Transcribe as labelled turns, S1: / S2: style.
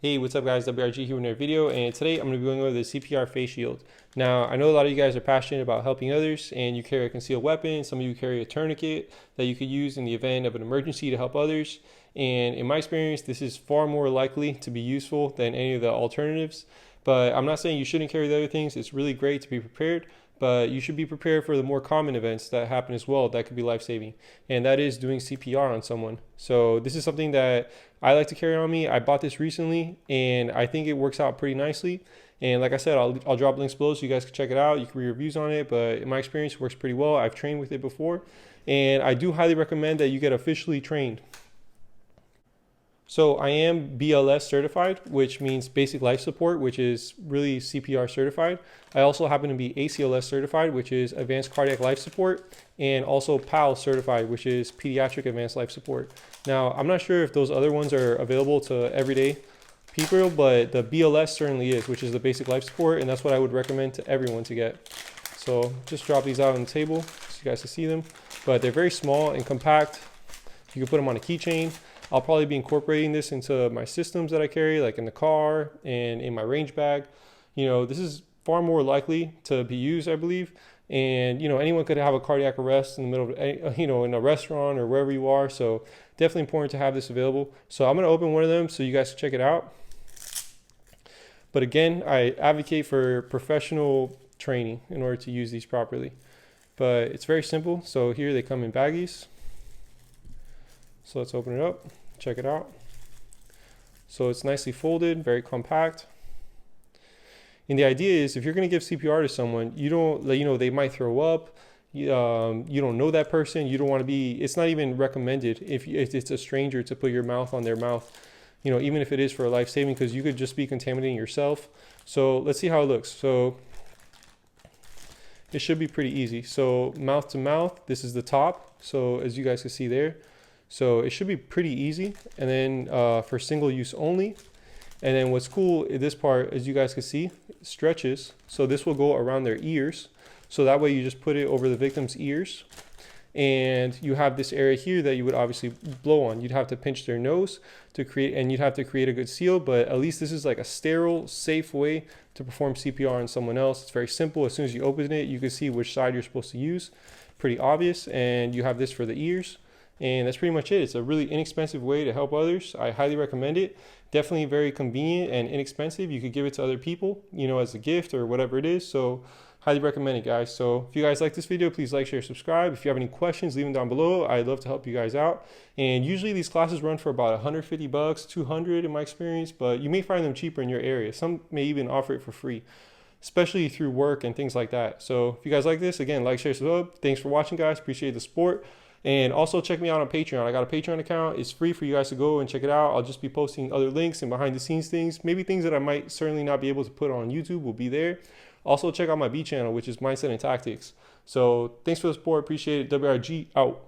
S1: Hey, what's up guys, WRG here with another video, and today I'm going to be going over the Cpr Face Shield. Now, I know a lot of you guys are passionate about helping others, and you carry a concealed weapon. Some of you carry a tourniquet that you could use in the event of an emergency to help others. And in my experience, this is far more likely to be useful than any of the alternatives. But I'm not saying you shouldn't carry the other things. It's really great to be prepared, but you should be prepared for the more common events that happen as well that could be life-saving, and that is doing CPR on someone. So this is something that I like to carry on me. I bought this recently and I think it works out pretty nicely. And like I said, I'll drop links below so you guys can check it out. You can read reviews on it, but in my experience, it works pretty well. I've trained with it before, and I do highly recommend that you get officially trained. So I am BLS certified, which means basic life support, which is really CPR certified. I also happen to be ACLS certified, which is advanced cardiac life support, and also Pals certified, which is pediatric advanced life support. Now, I'm not sure if those other ones are available to everyday people, but the BLS certainly is, which is the basic life support, and that's what I would recommend to everyone to get. So just drop these out on the table so you guys can see them, but they're very small and compact. You can put them on a keychain. I'll probably be incorporating this into my systems that I carry, like in the car and in my range bag. You know, this is far more likely to be used, I believe. And, you know, anyone could have a cardiac arrest in the middle of, in a restaurant or wherever you are. So definitely important to have this available. So I'm going to open one of them so you guys can check it out. But again, I advocate for professional training in order to use these properly. But it's very simple. So here they come in baggies. So let's open it up, check it out. So it's nicely folded, very compact. And the idea is if you're gonna give CPR to someone, you don't, they might throw up, you don't know that person, you don't wanna be, it's not even recommended if it's a stranger to put your mouth on their mouth, even if it is for a life-saving, because you could just be contaminating yourself. So let's see how it looks. So it should be pretty easy. So mouth to mouth, this is the top. So as you guys can see there, so it should be pretty easy. And then for single use only. And then what's cool in this part, as you guys can see, stretches. So this will go around their ears. So that way you just put it over the victim's ears. And you have this area here that you would obviously blow on. You'd have to pinch their nose to create, and you'd have to create a good seal, but at least this is like a sterile, safe way to perform CPR on someone else. It's very simple. As soon as you open it, you can see which side you're supposed to use. Pretty obvious. And you have this for the ears. And that's pretty much it. It's a really inexpensive way to help others. I highly recommend it. Definitely very convenient and inexpensive. You could give it to other people, as a gift or whatever it is. So highly recommend it, guys. So if you guys like this video, please like, share, subscribe. If you have any questions, leave them down below. I'd love to help you guys out. And usually these classes run for about 150 bucks, 200 in my experience, but you may find them cheaper in your area. Some may even offer it for free, especially through work and things like that. So if you guys like this, again, like, share, subscribe. Thanks for watching, guys. Appreciate the support. And also check me out on Patreon. I got a Patreon account. It's free for you guys to go and check it out. I'll just be posting other links and behind the scenes things. Maybe things that I might certainly not be able to put on YouTube will be there. Also check out my B channel, which is Mindset and Tactics. So thanks for the support. Appreciate it. WRG out.